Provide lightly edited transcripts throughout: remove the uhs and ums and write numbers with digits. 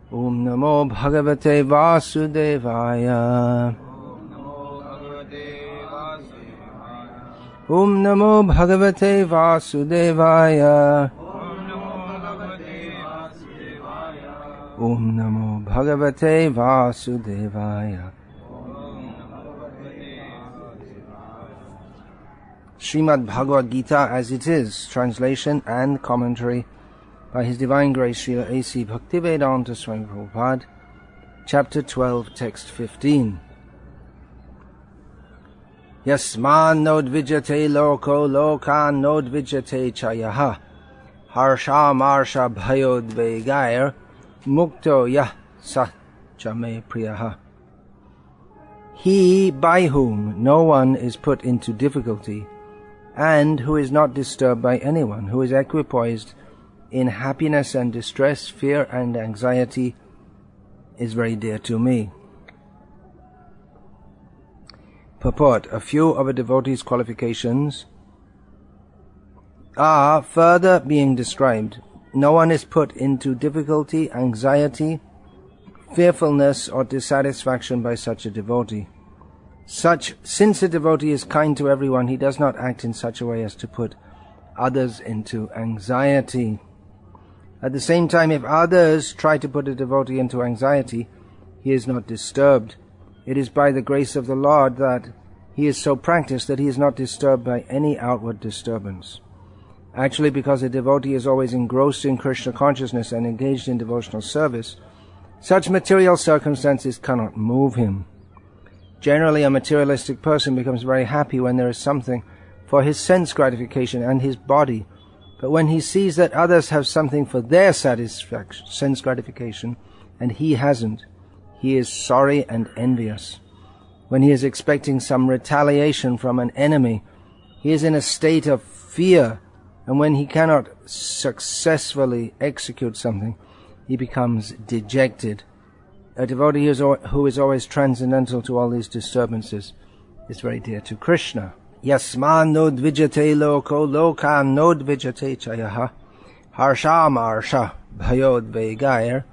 Om Namo Bhagavate Vasudevaya. Om Namo Bhagavate Vasudevaya. Om Namo Bhagavate Vasudevaya. Srimad Bhagavad-gita as it is, translation and commentary by His Divine Grace Srila A.C. Bhaktivedanta Swami Prabhupada, Chapter 12, Text 15. Yasman nodvijate loko lokan nodvijate chayaha harsha marsha bhayodvegair mukto yah sat chame priyaha. He by whom no one is put into difficulty, and who is not disturbed by anyone, who is equipoised in happiness and distress, fear and anxiety, is very dear to me. Purport. A few of a devotee's qualifications are further being described. No one is put into difficulty, anxiety, fearfulness or dissatisfaction by such a devotee. Since a devotee is kind to everyone, he does not act in such a way as to put others into anxiety. At the same time, if others try to put a devotee into anxiety, he is not disturbed. It is by the grace of the Lord that he is so practiced that he is not disturbed by any outward disturbance. Actually, because a devotee is always engrossed in Krishna consciousness and engaged in devotional service, such material circumstances cannot move him. Generally, a materialistic person becomes very happy when there is something for his sense gratification and his body, but when he sees that others have something for their satisfaction, sense gratification, and he hasn't, he is sorry and envious. When he is expecting some retaliation from an enemy, he is in a state of fear, and when he cannot successfully execute something, he becomes dejected. A devotee who is always transcendental to all these disturbances is very dear to Krishna. Yasman nodvijate loko lokan nodvijate chayaha harsha marsha bhayodvegair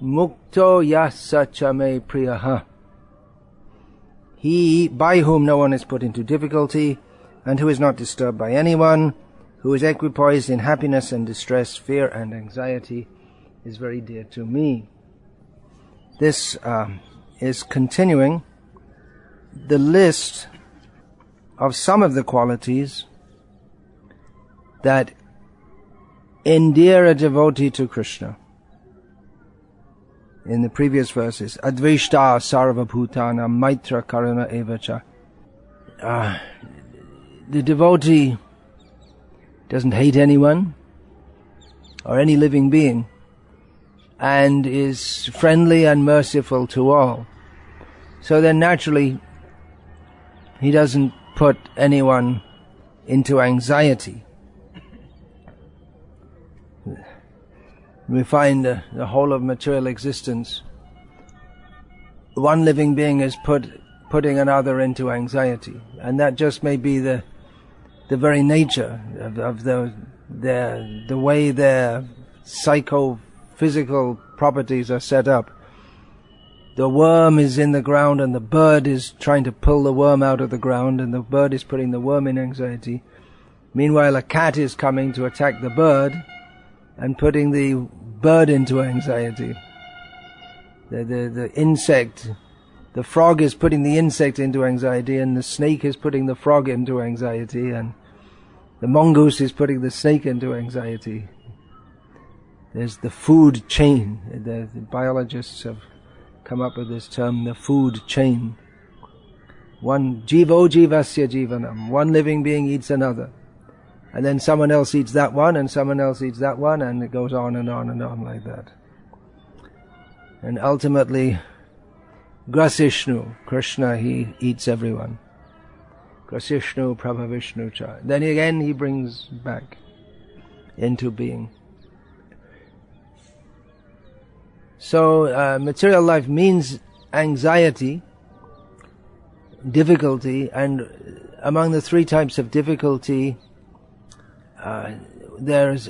mukto yasa chame priyaha. He by whom no one is put into difficulty, and who is not disturbed by anyone, who is equipoised in happiness and distress, fear and anxiety, is very dear to me. This is continuing the list of some of the qualities that endear a devotee to Krishna. In the previous verses, Advishta Sarva Bhutana Maitra Karuna Evacha. The devotee doesn't hate anyone or any living being, and is friendly and merciful to all. So then naturally, he doesn't put anyone into anxiety. We find the whole of material existence, one living being is putting another into anxiety, and that just may be the very nature of the way their psychophysical properties are set up. The worm is in the ground and the bird is trying to pull the worm out of the ground, and the bird is putting the worm in anxiety. Meanwhile, a cat is coming to attack the bird and putting the bird into anxiety. The insect, the frog is putting the insect into anxiety, and the snake is putting the frog into anxiety, and the mongoose is putting the snake into anxiety. There's the food chain. The biologists have come up with this term, the food chain. One jivo jivasya jivanam. One living being eats another. And then someone else eats that one, and someone else eats that one, and it goes on and on and on like that. And ultimately, Grasishnu, Krishna, he eats everyone. Grasishnu Prabhavishnu cha. Then again he brings back into being. So material life means anxiety, difficulty, and among the three types of difficulty, there's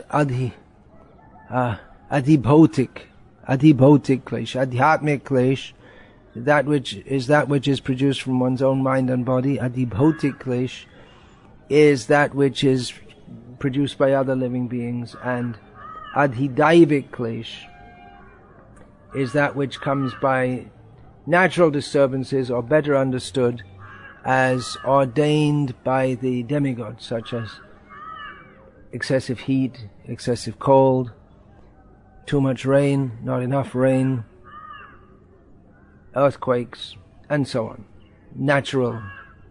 adhibhautik, Adhibhautik klesh. Adhyatmic klesh, that which is produced from one's own mind and body. Adhibhautik klesh is that which is produced by other living beings. And adhidaivik klesh is that which comes by natural disturbances, or better understood as ordained by the demigods, such as excessive heat, excessive cold, too much rain, not enough rain, earthquakes, and so on. Natural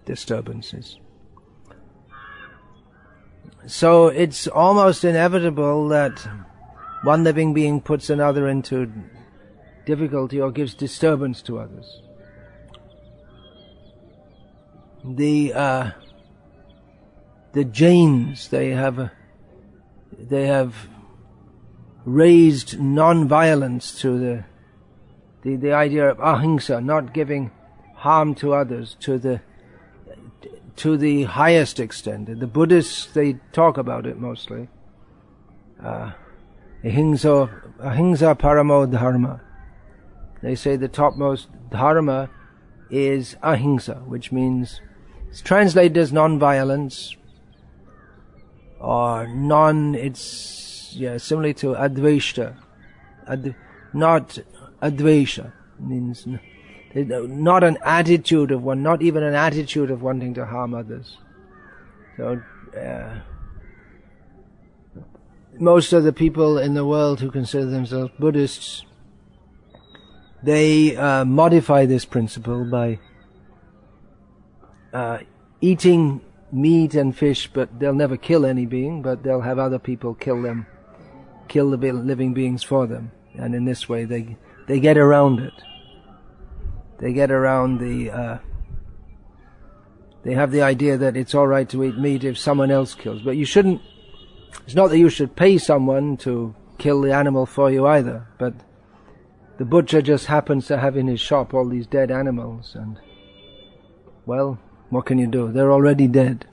disturbances. So it's almost inevitable that one living being puts another into difficulty or gives disturbance to others. The Jains, they have raised non-violence to the idea of ahimsa, not giving harm to others, to the highest extent. The Buddhists, they talk about it mostly. Ahimsa paramo dharma. They say the topmost dharma is ahimsa, which means it's translated as non-violence, or similar to adveshta. Not advesha, means not an attitude of one, not even an attitude of wanting to harm others. So, most of the people in the world who consider themselves Buddhists, they modify this principle by eating meat and fish, but they'll never kill any being, but they'll have other people kill the living beings for them. And in this way they get around it. They get around they have the idea that it's all right to eat meat if someone else kills. But you shouldn't, it's not that you should pay someone to kill the animal for you either, but the butcher just happens to have in his shop all these dead animals, and, well, what can you do? They're already dead.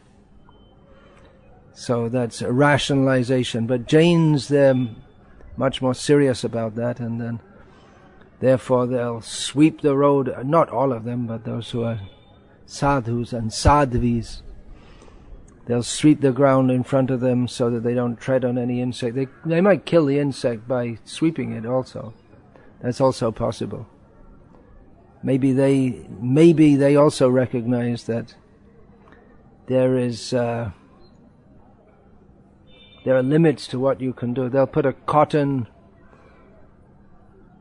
So that's a rationalization. But Jains, they're much more serious about that, and then therefore they'll sweep the road, not all of them, but those who are sadhus and sadhvis. They'll sweep the ground in front of them so that they don't tread on any insect. They might kill the insect by sweeping it also. That's also possible. Maybe they also recognize that there are limits to what you can do. They'll put a cotton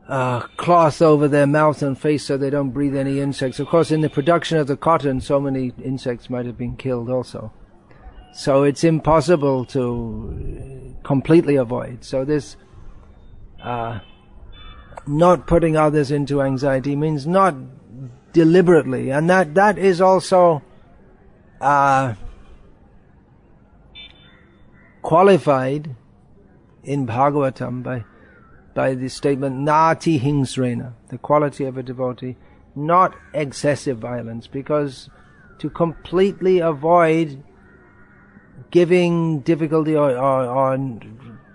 cloth over their mouth and face so they don't breathe any insects. Of course, in the production of the cotton, so many insects might have been killed also. So it's impossible to completely avoid. So this not putting others into anxiety means not deliberately, and that is also qualified in Bhagavatam by the statement nati hingsrena, the quality of a devotee, not excessive violence, because to completely avoid giving difficulty or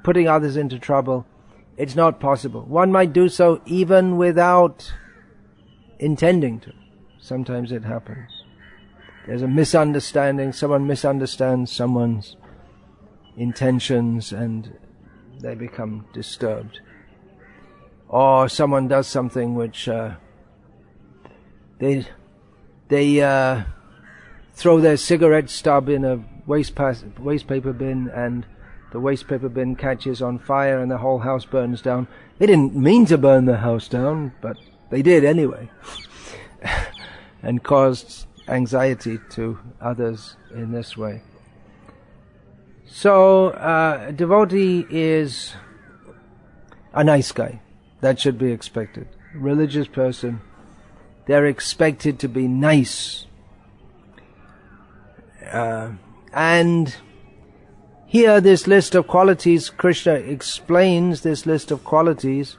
putting others into trouble, it's not possible. One might do so even without intending to. Sometimes it happens. There's a misunderstanding, someone misunderstands someone's intentions and they become disturbed. Or someone does something which they throw their cigarette stub in a waste paper bin, and the waste paper bin catches on fire and the whole house burns down. They didn't mean to burn the house down, but they did anyway. And caused anxiety to others in this way. So, a devotee is a nice guy. That should be expected. A religious person, they're expected to be nice. And here, this list of qualities, Krishna explains this list of qualities,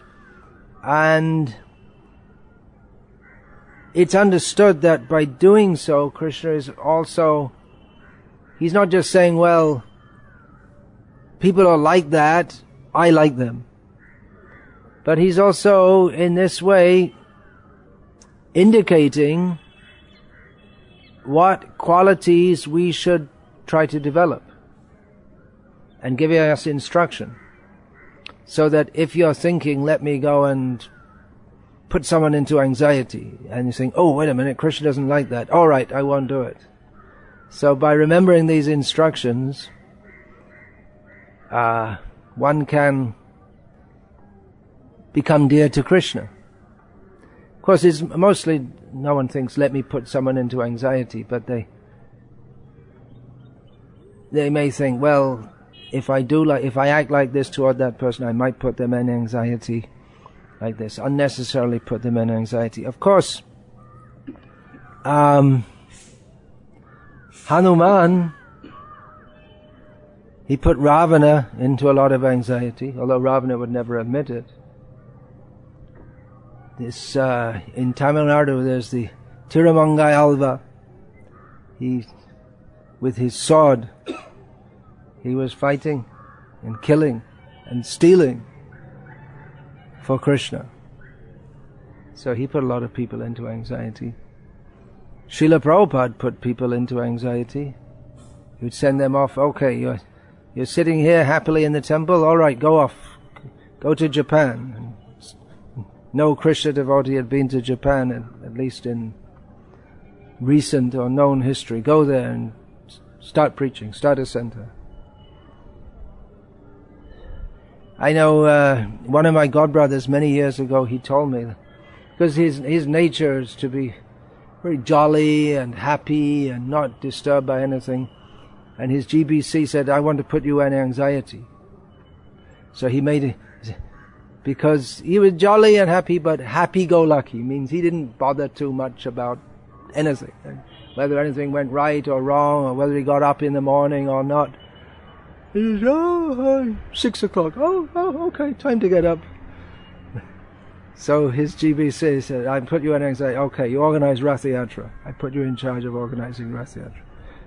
and it's understood that by doing so, Krishna is also, he's not just saying, well, people are like that, I like them. But he's also, in this way, indicating what qualities we should try to develop and giving us instruction. So that if you're thinking, let me go and put someone into anxiety, and you think, oh, wait a minute, Krishna doesn't like that. All right, I won't do it. So by remembering these instructions, one can become dear to Krishna. Of course, it's mostly, no one thinks, let me put someone into anxiety, but they may think, well, if I act like this toward that person, I might put them in anxiety, like this, unnecessarily put them in anxiety. Of course, Hanuman, he put Ravana into a lot of anxiety, although Ravana would never admit it. This, in Tamil Nadu, there's the Tirumangai Alva. With his sword, he was fighting and killing and stealing for Krishna. So he put a lot of people into anxiety. Srila Prabhupada put people into anxiety. He would send them off, okay, you're sitting here happily in the temple, all right, go off. Go to Japan. No Krishna devotee had been to Japan, at least in recent or known history. Go there and start preaching, start a center. I know one of my godbrothers many years ago, he told me, because his nature is to be very jolly and happy and not disturbed by anything. And his GBC said, I want to put you in anxiety. So he made it, because he was jolly and happy, but happy-go-lucky means he didn't bother too much about anything, whether anything went right or wrong, or whether he got up in the morning or not. He said, 6 o'clock. Oh, okay, time to get up. So his GBC said, I put you in anxiety. Okay, you organize Rath Yatra. I put you in charge of organizing Rath Yatra.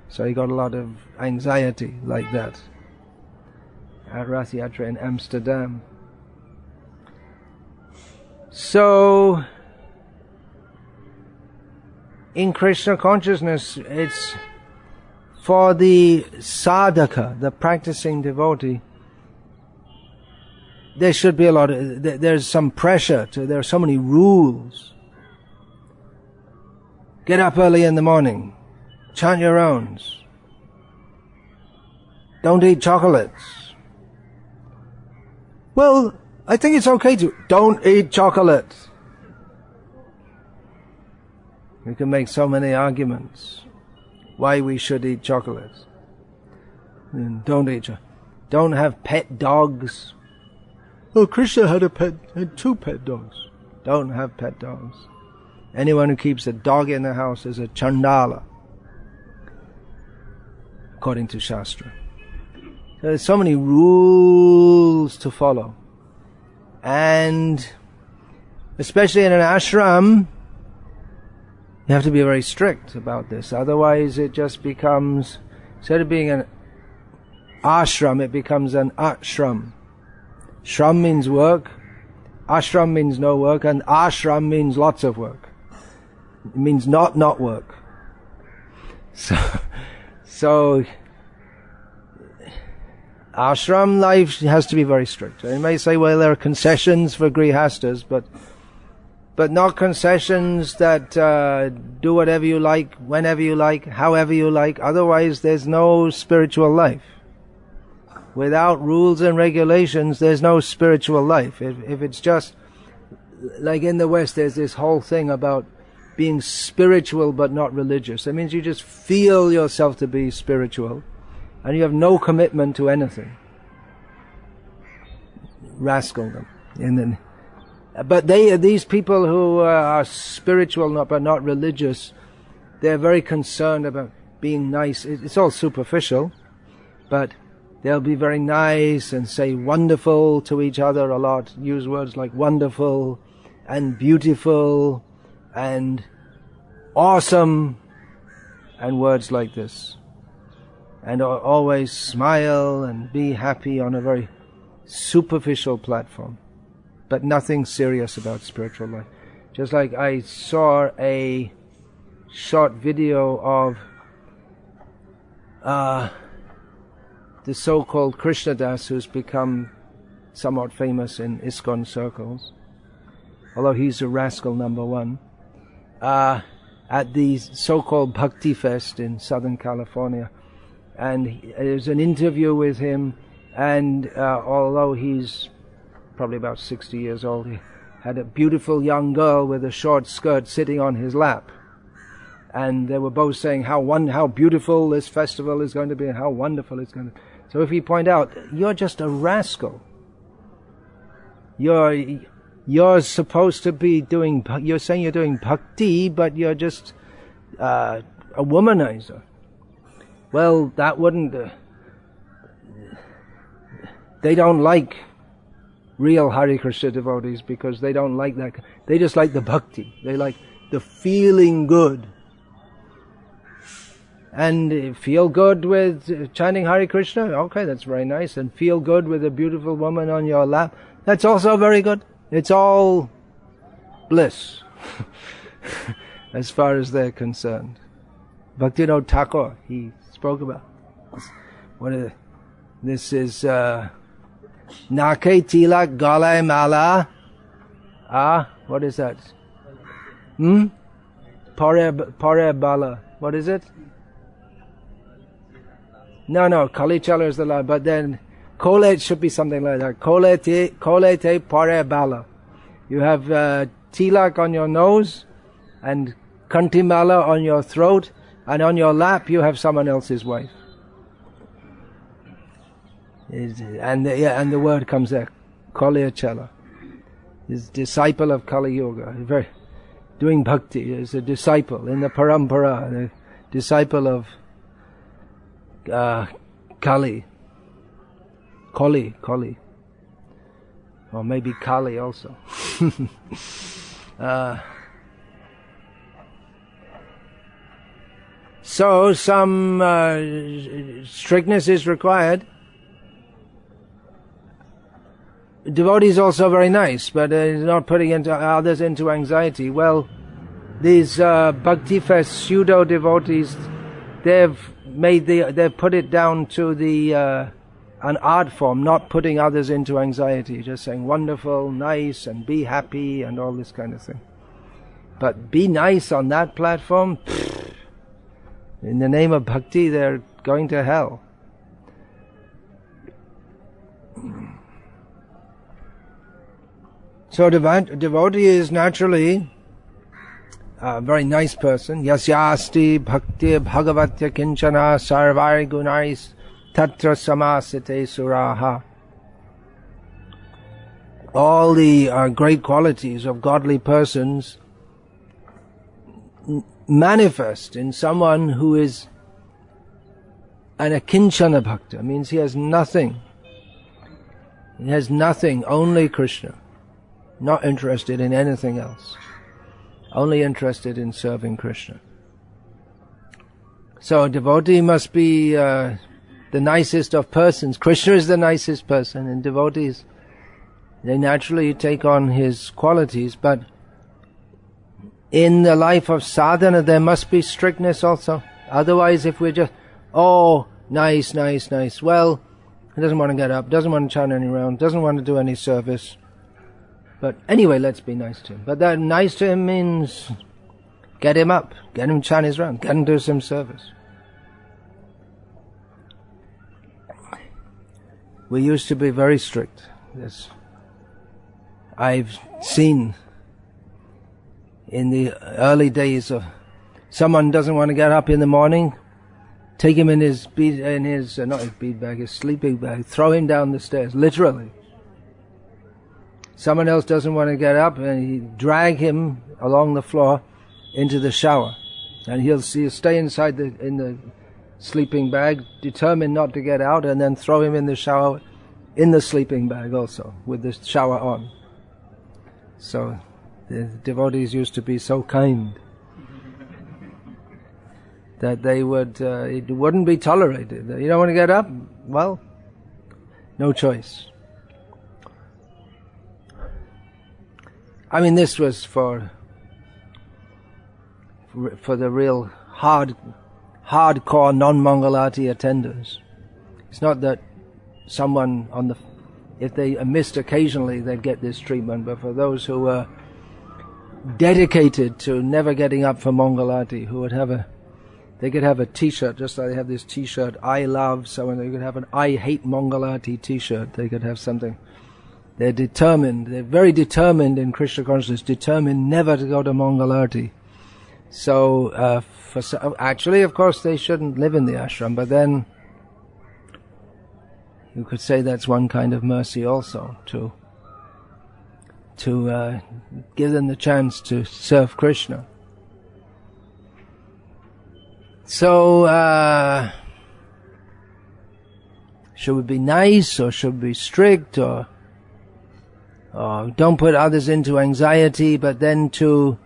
So he got a lot of anxiety like that at Rath Yatra in Amsterdam. So, in Krishna consciousness, it's for the sadhaka, the practicing devotee, there should be a lot of, there's some pressure there are so many rules. Get up early in the morning, chant your rounds, don't eat chocolates. Well, I think it's okay to don't eat chocolate. We can make so many arguments why we should eat chocolate. And don't eat chocolate. Don't have pet dogs. Oh, Krishna had 2 pet dogs. Don't have pet dogs. Anyone who keeps a dog in the house is a chandala, according to Shastra. There's so many rules to follow. And especially in an ashram, you have to be very strict about this. Otherwise it just becomes, instead of being an ashram, it becomes an ashram. Shram means work, ashram means no work, and ashram means lots of work. It means not work. So ashram life has to be very strict. You may say, well, there are concessions for grihastas, but not concessions that do whatever you like, whenever you like, however you like. Otherwise, there's no spiritual life. Without rules and regulations, there's no spiritual life. If it's just, like in the West, there's this whole thing about being spiritual but not religious. That means you just feel yourself to be spiritual, and you have no commitment to anything. Rascal them. But these people who are spiritual but not religious, they're very concerned about being nice. It's all superficial, but they'll be very nice and say wonderful to each other a lot, use words like wonderful and beautiful and awesome and words like this. And always smile and be happy on a very superficial platform. but nothing serious about spiritual life. Just like I saw a short video of the so-called Krishnadas, who's become somewhat famous in ISKCON circles, although he's a rascal number one, at the so-called Bhakti Fest in Southern California. And there's an interview with him, and although he's probably about 60 years old, he had a beautiful young girl with a short skirt sitting on his lap. And they were both saying how beautiful this festival is going to be and how wonderful it's going to be. So if you point out, you're just a rascal. You're supposed to be doing, you're saying you're doing bhakti, but you're just a womanizer. Well, that wouldn't, they don't like real Hare Krishna devotees because they don't like that. They just like the bhakti. They like the feeling good. And feel good with chanting Hare Krishna? Okay, that's very nice. And feel good with a beautiful woman on your lap? That's also very good. It's all bliss, as far as they're concerned. Bhaktivinoda Thakur, he spoke about this is Nake Tilak Galai Mala. What is that? Pare Bala. What is it? No, Kali Chala is the line, but then Kolet should be something like that. Kolete Pare Bala. You have tilak on your nose and kantimala on your throat, and on your lap you have someone else's wife. And the word comes there, Kali Chala. Is disciple of Kali Yoga. Doing bhakti is a disciple in the parampara, the disciple of Kali, or maybe Kali also. So some strictness is required. Devotees also very nice, but not putting others into anxiety. Well, these Bhakti Fest pseudo devotees, they've put it down to an art form, not putting others into anxiety, just saying wonderful, nice, and be happy, and all this kind of thing. But be nice on that platform, in the name of bhakti, they're going to hell. So devotee is naturally a very nice person. Yasyasti bhakti bhagavatya kinchana sarvari gunais tatra samasite suraha. All the great qualities of godly persons manifest in someone who is an akinchana bhakta. Means he has nothing. He has nothing, only Krishna. Not interested in anything else. Only interested in serving Krishna. So a devotee must be the nicest of persons. Krishna is the nicest person, and devotees, they naturally take on his qualities, but in the life of sadhana there must be strictness also. Otherwise, if we're just, nice, well, he doesn't want to get up, doesn't want to chant any round, doesn't want to do any service. But anyway, let's be nice to him. But that nice to him means get him up, get him chant his round, get him do some service. We used to be very strict. Yes. I've seen in the early days of someone doesn't want to get up in the morning, take him in his sleeping bag, throw him down the stairs, literally. Someone else doesn't want to get up, and he drag him along the floor into the shower, and he'll stay inside in the sleeping bag, determined not to get out, and then throw him in the shower in the sleeping bag also, with the shower on. So the devotees used to be so kind that they would it wouldn't be tolerated. You don't want to get up? Well, no choice. I mean, this was for the real hardcore non-Mangalati attenders. It's not that someone if they missed occasionally, they'd get this treatment, but for those who were dedicated to never getting up for Mangalati, they could have a t-shirt, just like they have this t-shirt, I love someone, they could have an I hate Mangalati t-shirt, they could have something. They're very determined in Krishna consciousness, determined never to go to Mangalati. So, actually, of course, they shouldn't live in the ashram, but then you could say that's one kind of mercy also, to give them the chance to serve Krishna. So, should we be nice, or should we be strict, or don't put others into anxiety, but then to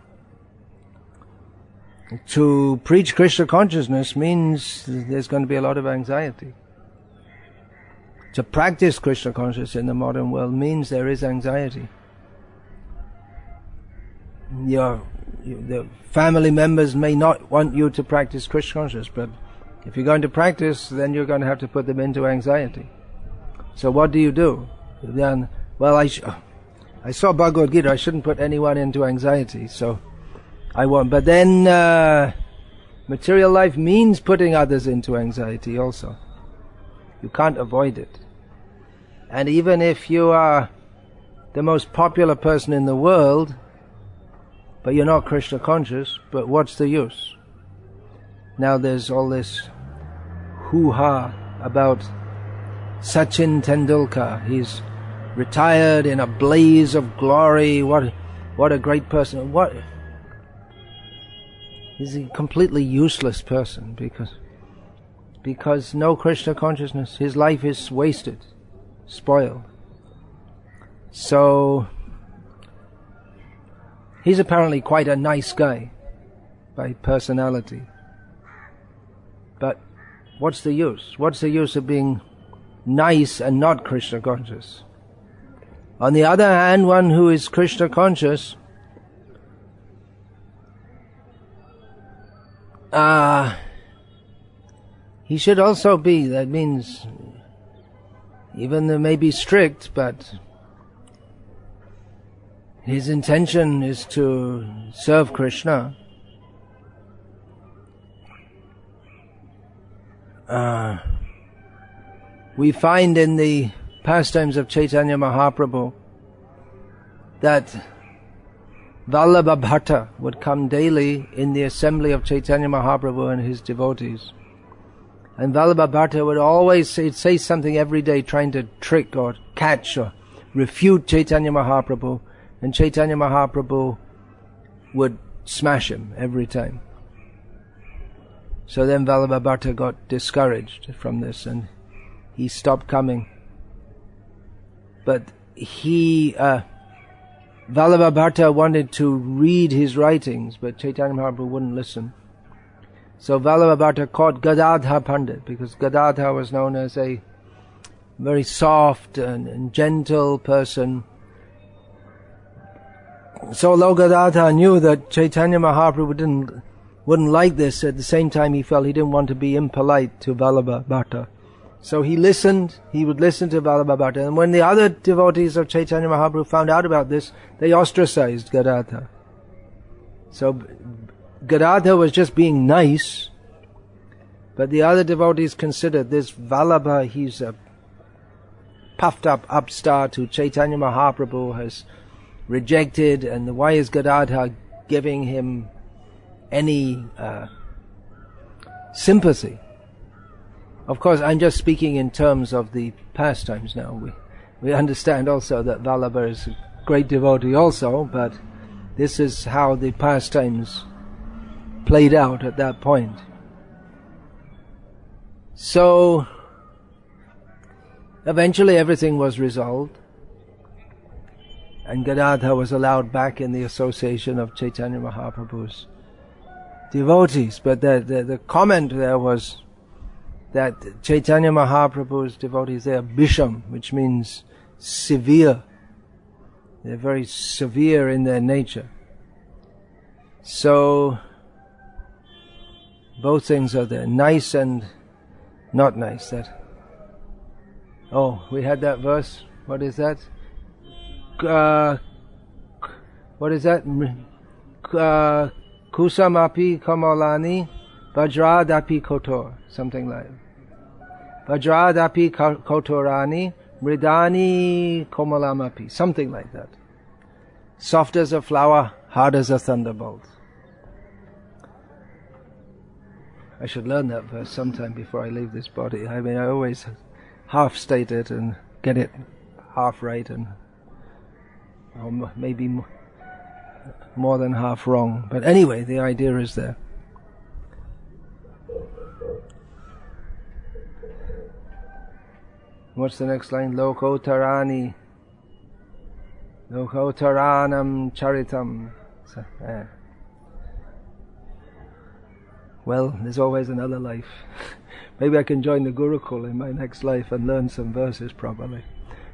preach Krishna consciousness means there's going to be a lot of anxiety. To practice Krishna consciousness in the modern world means there is anxiety. The family members may not want you to practice Krishna consciousness, but if you're going to practice, then you're going to have to put them into anxiety. So what do you do? Then, well, I saw Bhagavad-gita, I shouldn't put anyone into anxiety, so I won't. But then material life means putting others into anxiety also. You can't avoid it. And even if you are the most popular person in the world, but you're not Krishna conscious, but what's the use? Now there's all this hoo-ha about Sachin Tendulkar. He's retired in a blaze of glory. What a great person. He's a completely useless person because no Krishna consciousness. His life is wasted, spoiled. So he's apparently quite a nice guy by personality. But what's the use? What's the use of being nice and not Krishna conscious? On the other hand, one who is Krishna conscious he should also be, that means even they may be strict, but his intention is to serve Krishna. We find in the pastimes of Chaitanya Mahaprabhu that Vallabha Bhatta would come daily in the assembly of Chaitanya Mahaprabhu and his devotees. And Vallabha Bhatta would always say something every day trying to trick or catch or refute Chaitanya Mahaprabhu, and Chaitanya Mahaprabhu would smash him every time. So then Vallabha Bhatta got discouraged from this and he stopped coming. But Vallabha Bhatta wanted to read his writings, but Chaitanya Mahaprabhu wouldn't listen. So Vallabha Bhatta caught Gadadhar Pandit, because Gadadhar was known as a very soft and gentle person. So although Gadadhar knew that Chaitanya Mahaprabhu wouldn't like this, at the same time he felt he didn't want to be impolite to Vallabha Bhatta. So he would listen to Vallabha Bhatta, and when the other devotees of Chaitanya Mahaprabhu found out about this, they ostracized Gadadhar. So Gadadhar was just being nice, but the other devotees considered this Vallabha, he's a puffed up upstart who Chaitanya Mahaprabhu has rejected, and why is Gadadhar giving him any sympathy? Of course, I'm just speaking in terms of the pastimes now. We understand also that Vallabha is a great devotee also, but this is how the pastimes played out at that point. So, eventually everything was resolved, and Gadadhar was allowed back in the association of Chaitanya Mahaprabhu's devotees. But the comment there was that Chaitanya Mahaprabhu's devotees, they are bisham, which means severe. They're very severe in their nature. So, both things are there, nice and not nice. We had that verse. What is that? What is that? Kusamapi kamalani vajradapi kotor. Something like vajradapi kotorani mridani komalamapi. Something like that. Soft as a flower, hard as a thunderbolt. I should learn that verse sometime before I leave this body. I mean, I always half state it and get it half right, and or maybe more than half wrong. But anyway, the idea is there. What's the next line? Lokotarani Lokotaranam charitam. Well, there's always another life. Maybe I can join the Gurukul in my next life and learn some verses properly.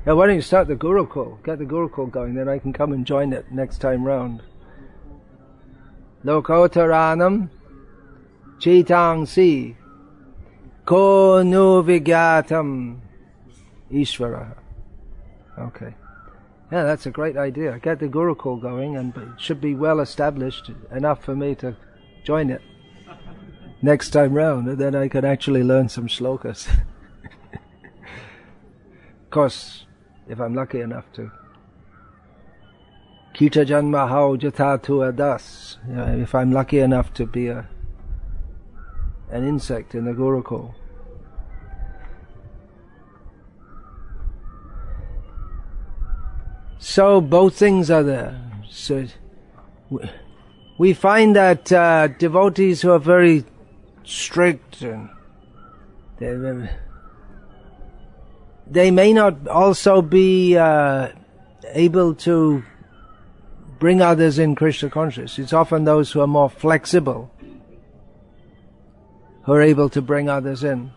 Now, why don't you start the Gurukul? Get the Gurukul going, then I can come and join it next time round. Lokotaranam chitang si ko nu vigatam Ishvara. Okay. Yeah, that's a great idea. Get the Gurukul going, and it should be well established enough for me to join it next time round, and then I can actually learn some shlokas. Of course, if I'm lucky enough to. Kita janma hau jatatu adas. If I'm lucky enough to be an insect in the Gurukul. So both things are there. So we find that devotees who are very strict and they may not also be able to bring others in Krishna consciousness. It's often those who are more flexible who are able to bring others in.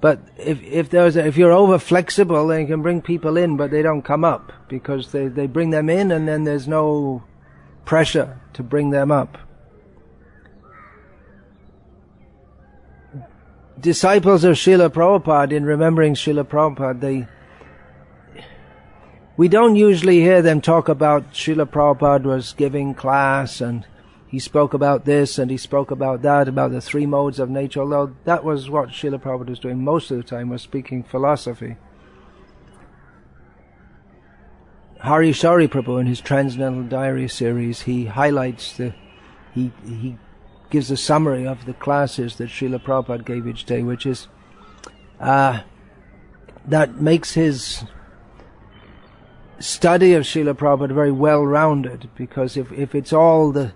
But if you're over flexible, then you can bring people in, but they don't come up because they bring them in, and then there's no pressure to bring them up. Disciples of Srila Prabhupada, in remembering Srila Prabhupada, we don't usually hear them talk about Srila Prabhupada was giving class and he spoke about this and he spoke about that, about the three modes of nature, although that was what Srila Prabhupada was doing most of the time, was speaking philosophy. Hari Shari Prabhu, in his Transcendental Diary series, he highlights he gives a summary of the classes that Srila Prabhupada gave each day, which is that makes his study of Srila Prabhupada very well-rounded, because if it's all the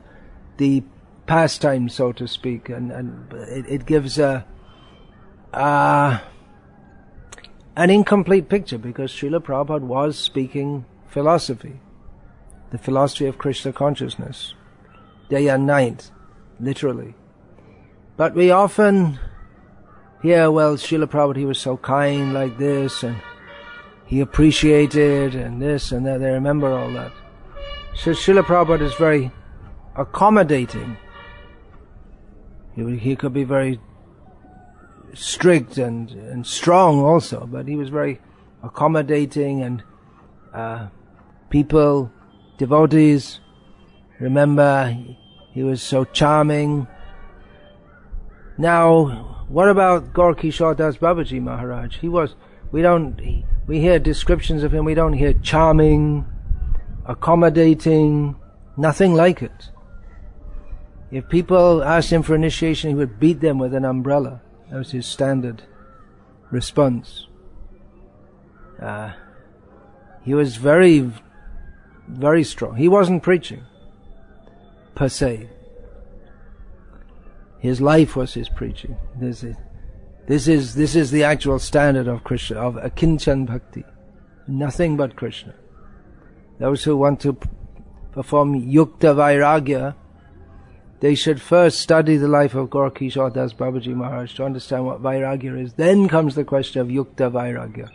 pastime, so to speak, and it gives an incomplete picture, because Srila Prabhupada was speaking philosophy, the philosophy of Krishna consciousness, day and night, literally. But we often hear, well, Srila Prabhupada, he was so kind like this, and he appreciated, and this and that. They remember all that. So Srila Prabhupada is very accommodating. He could be very strict and strong also, but he was very accommodating, and people, devotees, remember he was so charming. Now, what about Gaur Kishore Das Babaji Maharaj? We hear descriptions of him, we don't hear charming, accommodating, nothing like it. If people asked him for initiation, he would beat them with an umbrella. That was his standard response. He was very, very strong. He wasn't preaching, per se. His life was his preaching. This is the actual standard of Krishna, of akinchan bhakti. Nothing but Krishna. Those who want to perform yukta vairagya, they should first study the life of Gaur Kishore Das Babaji Maharaj to understand what vairagya is. Then comes the question of yukta vairagya.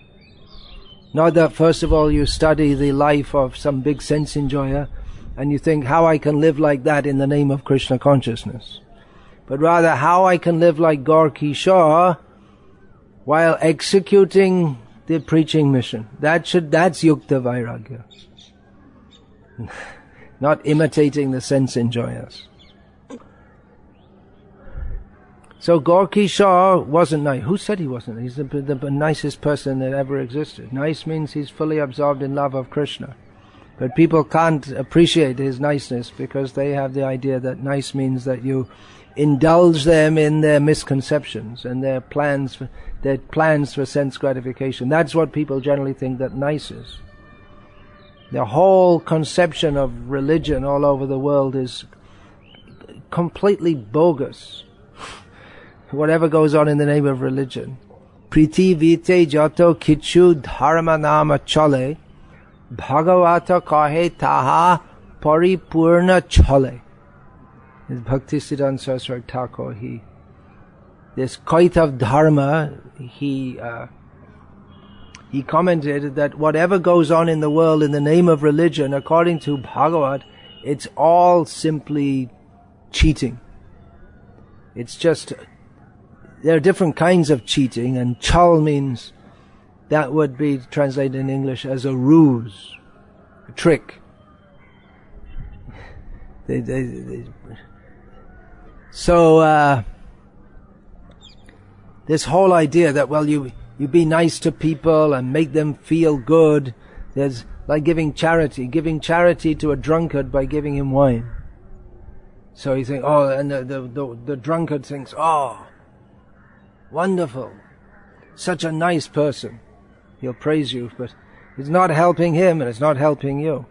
Not that first of all you study the life of some big sense enjoyer and you think how I can live like that in the name of Krishna consciousness, but rather how I can live like Gorky Shaw while executing the preaching mission. That's Yukta Vairagya. Not imitating the sense enjoyers. So Gorky Shaw wasn't nice. Who said he wasn't? He's the nicest person that ever existed. Nice means he's fully absorbed in love of Krishna. But people can't appreciate his niceness because they have the idea that nice means that you indulge them in their misconceptions and their plans for sense gratification. That's what people generally think that nice is. The whole conception of religion all over the world is completely bogus. Whatever goes on in the name of religion. Priti vite jato kichu dharma nama chale, bhagavata kahe taha paripurna chale. Bhakti Siddhanta Saraswati Thakur, this kite of dharma, he commented that whatever goes on in the world in the name of religion, according to Bhagavad, it's all simply cheating. It's just, there are different kinds of cheating, and chal means, that would be translated in English as a ruse, a trick. So this whole idea that, well, you be nice to people and make them feel good, there's like giving charity to a drunkard by giving him wine. So you think, oh, and the drunkard thinks, oh, wonderful, such a nice person. He'll praise you, but it's not helping him and it's not helping you.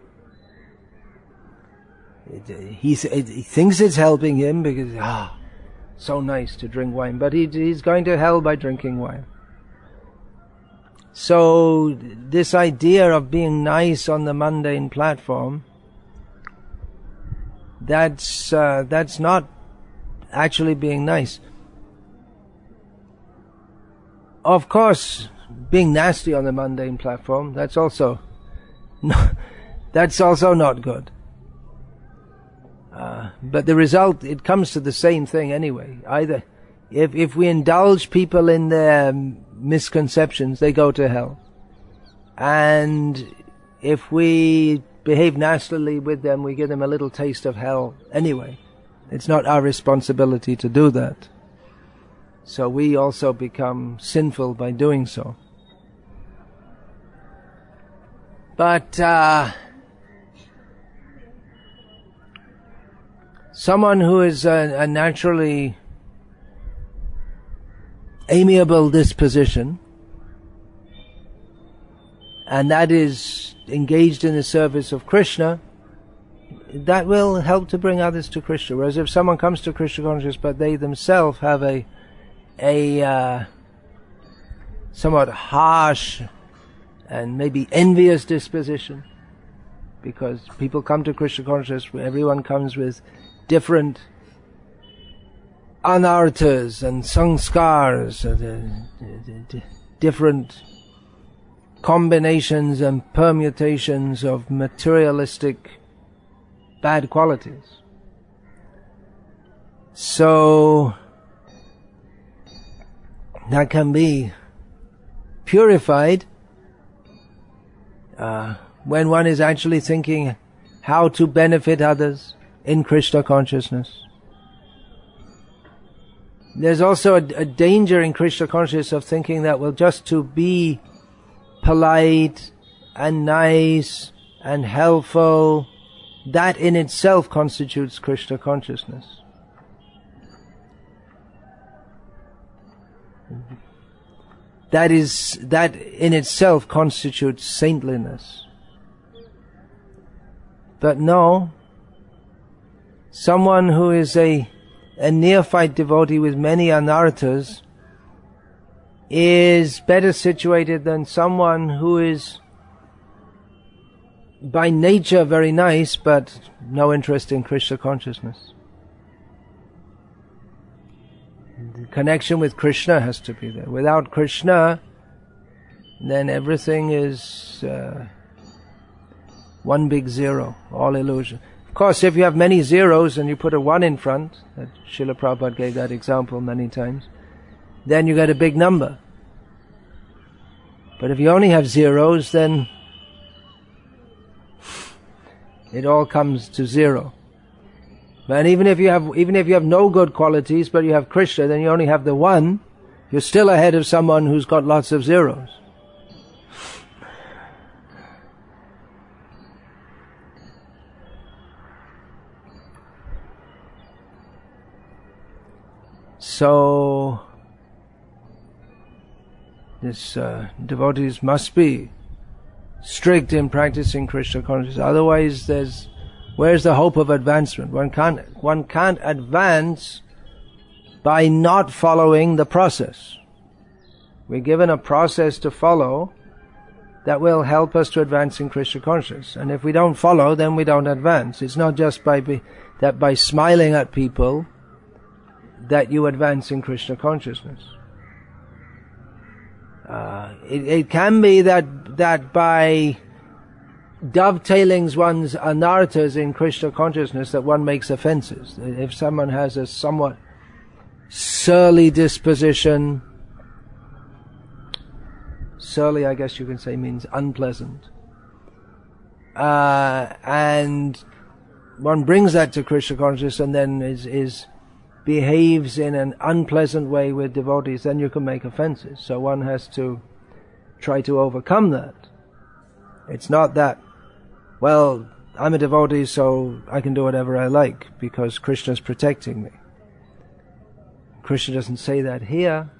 He thinks it's helping him because, so nice to drink wine, but he's going to hell by drinking wine. So this idea of being nice on the mundane platform, that's not actually being nice. Of course, being nasty on the mundane platform, that's also not good. But the result, it comes to the same thing anyway. Either if we indulge people in their misconceptions, they go to hell. And if we behave nastily with them, we give them a little taste of hell anyway. It's not our responsibility to do that. So we also become sinful by doing so. But someone who is a naturally amiable disposition, and that is engaged in the service of Krishna, that will help to bring others to Krishna. Whereas if someone comes to Krishna consciousness but they themselves have a somewhat harsh and maybe envious disposition, because people come to Krishna consciousness where everyone comes with different anarthas and sanskars, different combinations and permutations of materialistic bad qualities. So that can be purified when one is actually thinking how to benefit others in Krishna consciousness. There's also a danger in Krishna consciousness of thinking that, well, just to be polite and nice and helpful, that in itself constitutes Krishna consciousness. That in itself constitutes saintliness. But no, someone who is a neophyte devotee with many anarthas is better situated than someone who is by nature very nice but no interest in Krishna consciousness. The connection with Krishna has to be there. Without Krishna, then everything is one big zero, all illusion. Of course, if you have many zeros and you put a 1 in front, that Srila Prabhupada gave that example many times, then you get a big number. But if you only have zeros, then it all comes to zero. And even if you have no good qualities, but you have Krishna, then you only have the 1, you're still ahead of someone who's got lots of zeros. So, this devotees must be strict in practicing Krishna consciousness. Otherwise, where's the hope of advancement? One can't advance by not following the process. We're given a process to follow that will help us to advance in Krishna consciousness. And if we don't follow, then we don't advance. It's not just by smiling at people that you advance in Krishna consciousness. It can be that by dovetailing one's anarthas in Krishna consciousness that one makes offenses. If someone has a somewhat surly disposition, surly I guess you can say means unpleasant, and one brings that to Krishna consciousness and then behaves in an unpleasant way with devotees, then you can make offenses. So one has to try to overcome that. It's not that, well, I'm a devotee so I can do whatever I like because Krishna's protecting me. Krishna doesn't say that here.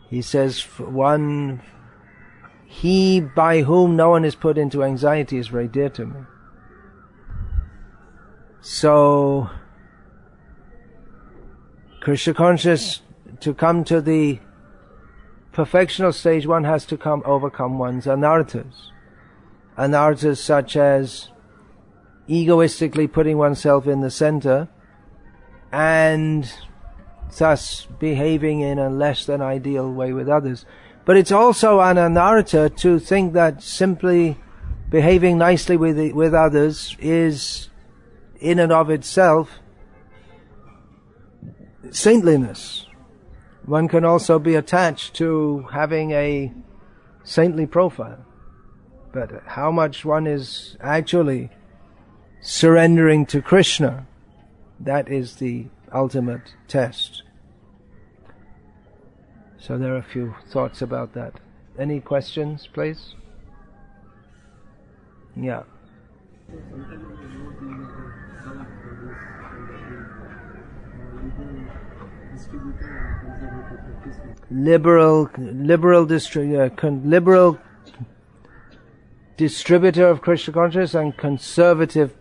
He says, he by whom no one is put into anxiety is very dear to me. So, Krishna consciousness, to come to the perfectional stage, one has to overcome one's anarthas. Anarthas such as egoistically putting oneself in the center and thus behaving in a less than ideal way with others. But it's also an anartha to think that simply behaving nicely with others is in and of itself saintliness. One can also be attached to having a saintly profile. But how much one is actually surrendering to Krishna, that is the ultimate test. So there are a few thoughts about that. Any questions, please? Yeah. Liberal distributor of Krishna consciousness and conservative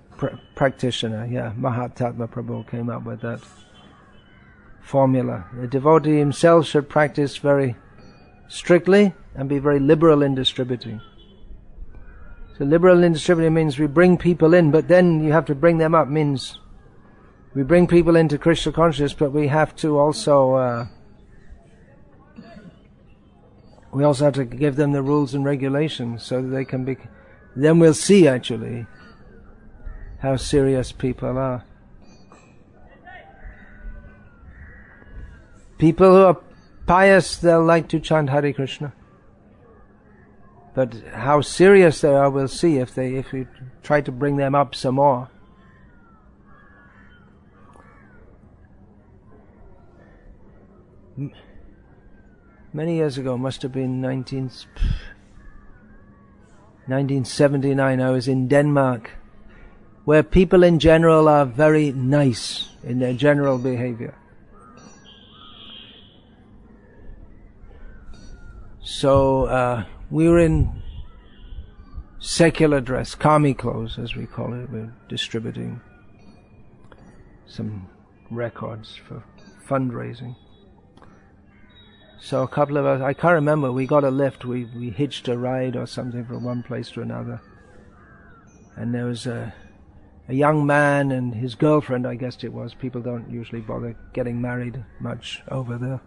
practitioner. Yeah, Mahatatma Prabhu came up with that formula. The devotee himself should practice very strictly and be very liberal in distributing. So liberal in distributing means we bring people in, but then you have to bring them up, means we bring people into Krishna consciousness, but we have to also have to give them the rules and regulations so that they can be. Then we'll see actually how serious people are. People who are pious, they'll like to chant Hare Krishna. But how serious they are, we'll see if we try to bring them up some more. Many years ago, must have been 1979, I was in Denmark, where people in general are very nice in their general behavior. So we were in secular dress, kami clothes as we call it. We're distributing some records for fundraising. So a couple of us, I can't remember, we got a lift, we hitched a ride or something from one place to another. And there was a young man and his girlfriend, I guess it was. People don't usually bother getting married much over there.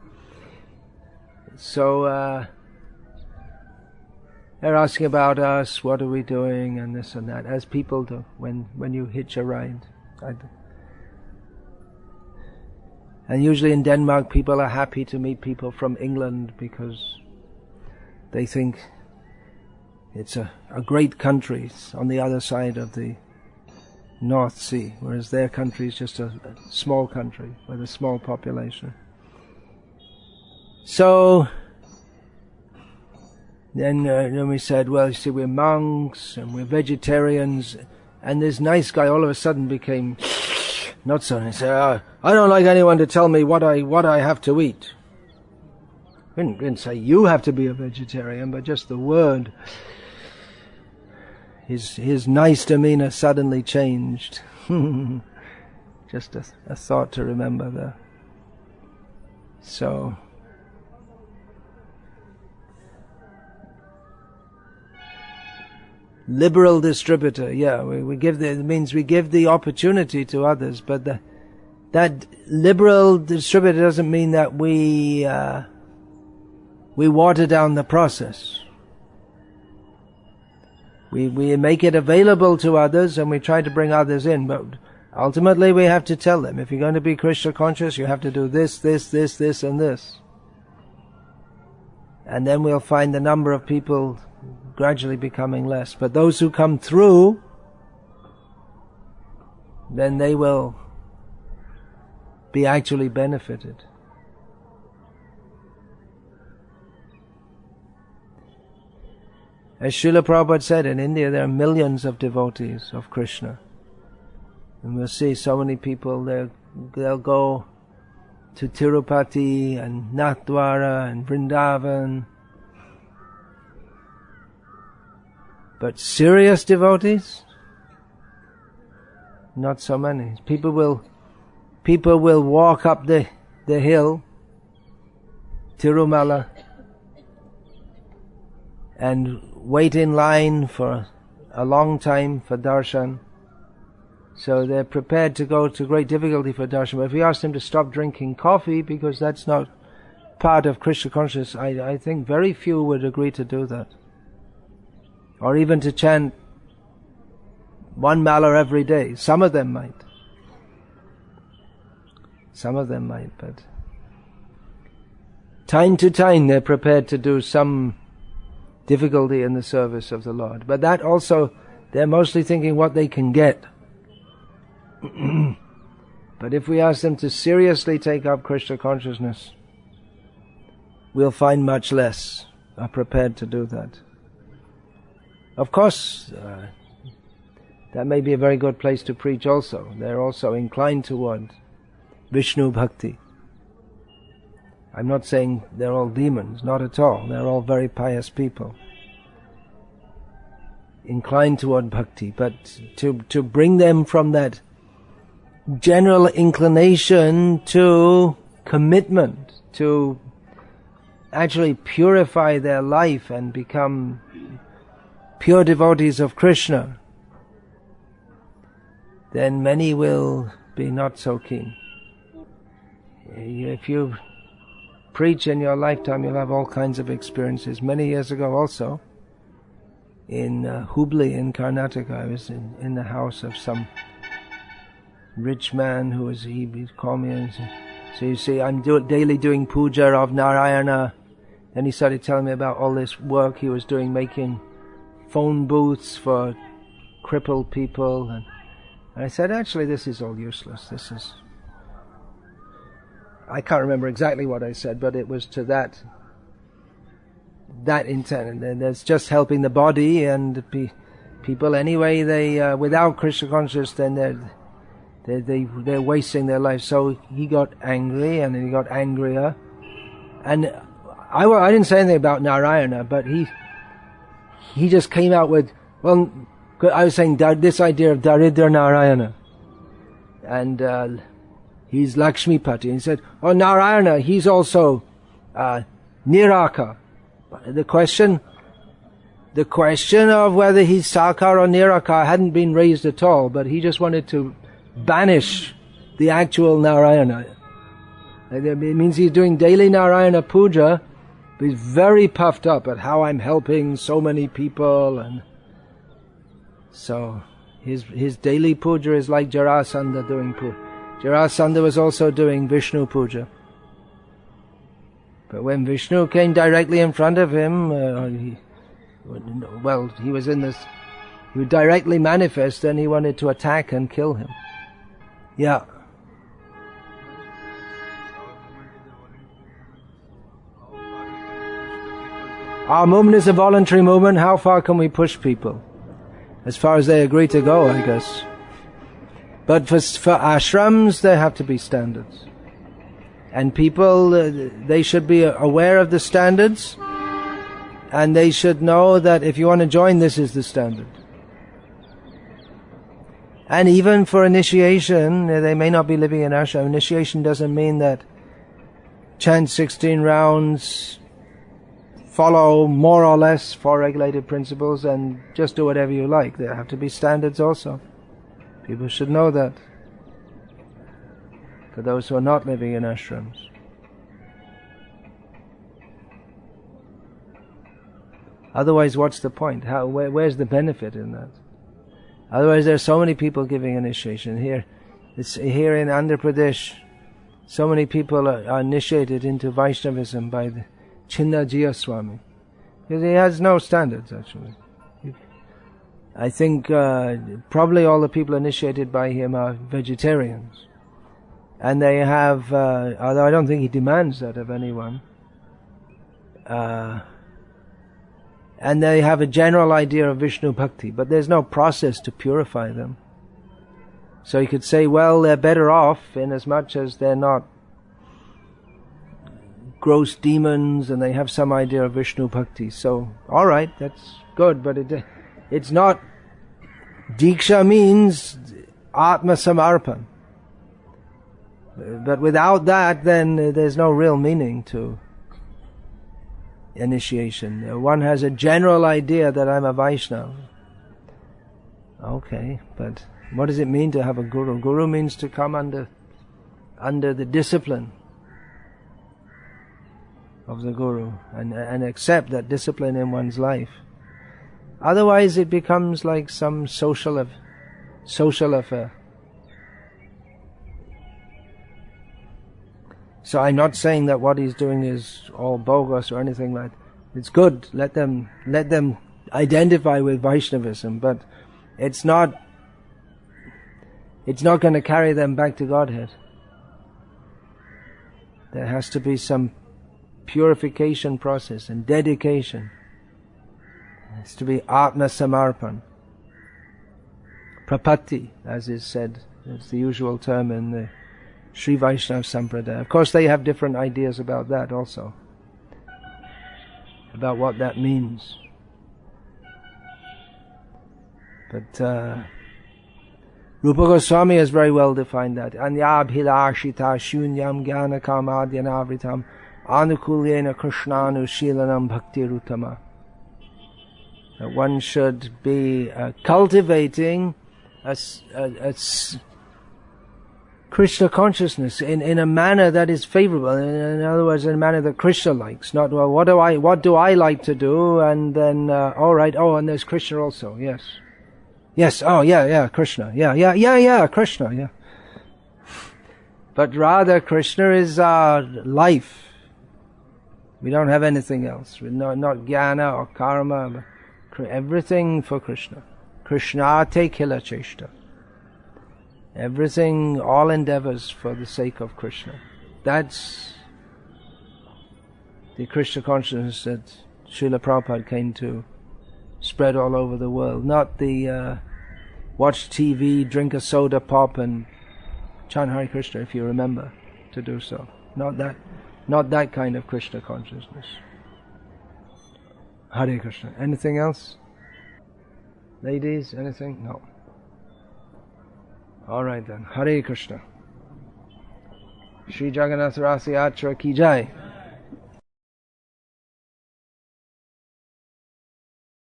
So They're asking about us, what are we doing, and this and that, as people do when you hitch a ride. And usually in Denmark, people are happy to meet people from England because they think it's a great country. It's on the other side of the North Sea, whereas their country is just a small country with a small population. So then we said, well, you see, we're monks and we're vegetarians, and this nice guy all of a sudden became not so. He said, I don't like anyone to tell me what I have to eat. I didn't say you have to be a vegetarian, but just the word. His nice demeanor suddenly changed. Just a thought to remember there. So liberal distributor, yeah, we give it means we give the opportunity to others, but that liberal distributor doesn't mean that we water down the process. We make it available to others and we try to bring others in, but ultimately we have to tell them, if you're going to be Krishna conscious, you have to do this, this, this, this, and this. And then we'll find the number of people gradually becoming less. But those who come through, then they will be actually benefited. As Srila Prabhupada said, in India there are millions of devotees of Krishna. And we'll see so many people, they'll go to Tirupati and Nathdwara and Vrindavan. But serious devotees? Not so many. People will walk up the hill, Tirumala, and wait in line for a long time for darshan. So they're prepared to go to great difficulty for darshan. But if we ask them to stop drinking coffee, because that's not part of Krishna consciousness, I think very few would agree to do that. Or even to chant one mala every day. Some of them might. But time to time they're prepared to do some difficulty in the service of the Lord. But that also, they're mostly thinking what they can get. But if we ask them to seriously take up Krishna consciousness, we'll find much less are prepared to do that. Of course, that may be a very good place to preach also. They're also inclined toward Vishnu Bhakti. I'm not saying they're all demons, not at all. They're all very pious people, inclined toward Bhakti. But to bring them from that general inclination to commitment, to actually purify their life and become pure devotees of Krishna, then many will be not so keen. If you preach in your lifetime, you'll have all kinds of experiences. Many years ago also, in Hubli in Karnataka, I was in the house of some rich man who was, he called me and said, so you see, I'm daily doing puja of Narayana. Then he started telling me about all this work he was doing, making phone booths for crippled people. And I said, actually, this is all useless. I can't remember exactly what I said, but it was to that intent. And it's just helping the body, and people anyway, they without Krishna consciousness, then they're wasting their life. So he got angry, and then he got angrier. And I didn't say anything about Narayana, but he just came out with, well, I was saying this idea of Daridra Narayana, and he's Lakshmipati. And he said, oh, Narayana, he's also Niraka. The question of whether he's Sakar or Niraka hadn't been raised at all, but he just wanted to banish the actual Narayana. It means he's doing daily Narayana puja, He's very puffed up at how I'm helping so many people, and so his daily puja is like Jarasandha doing puja. Jarasandha was also doing Vishnu puja. But when Vishnu came directly in front of him, he would directly manifest, and he wanted to attack and kill him. Yeah. Our movement is a voluntary movement. How far can we push people? As far as they agree to go, I guess. But for ashrams, there have to be standards. And people, they should be aware of the standards, and they should know that if you want to join, this is the standard. And even for initiation, they may not be living in ashram. Initiation doesn't mean that chant 16 rounds, follow more or less 4 regulated principles, and just do whatever you like. There have to be standards also. People should know that. For those who are not living in ashrams. Otherwise, what's the point? Where's the benefit in that? Otherwise, there are so many people giving initiation. Here in Andhra Pradesh, so many people are initiated into Vaishnavism by the Chinnajiya Swami. Because he has no standards, actually. I think probably all the people initiated by him are vegetarians. And they have, although I don't think he demands that of anyone, and they have a general idea of Vishnu Bhakti, but there's no process to purify them. So you could say, well, they're better off in as much as they're not gross demons and they have some idea of Vishnu Bhakti. So, alright, that's good, but it's not. Diksha means Atma Samarpan. But without that, then there's no real meaning to initiation. One has a general idea that I'm a Vaishnava. Okay, but what does it mean to have a guru? Guru means to come under the discipline of the guru and accept that discipline in one's life. Otherwise, it becomes like some social affair. So I'm not saying that what he's doing is all bogus or anything like that. It's good. Let them identify with Vaishnavism, but it's not going to carry them back to Godhead. There has to be some purification process and dedication. It has to be Atma Samarpan. Prapatti, as is said. It's the usual term in the Sri Vaishnava Sampradaya. Of course, they have different ideas about that also, about what that means. But Rupa Goswami has very well defined that. Anyabhilashita shunyam jnana kamadyanavritam anukulyena krishnanu shilanam bhakti rutama. That one should be cultivating a Krishna consciousness in a manner that is favorable. In other words, in a manner that Krishna likes. Not, well, what do I like to do? And then, alright, and there's Krishna also, yes. Yes, Krishna, Krishna, yeah. But rather, Krishna is our life. We don't have anything else. We're not jnana or karma. Everything for Krishna. Krishnate kila cheshta. Everything, all endeavors for the sake of Krishna. That's the Krishna consciousness that Srila Prabhupada came to spread all over the world. Not the watch TV, drink a soda pop and chant Hare Krishna, if you remember to do so. Not that kind of Krishna consciousness. Hare Krishna. Anything else? Ladies, anything? No. Alright then. Hare Krishna. Shri Jagannath Rasi Yatra Ki Jai.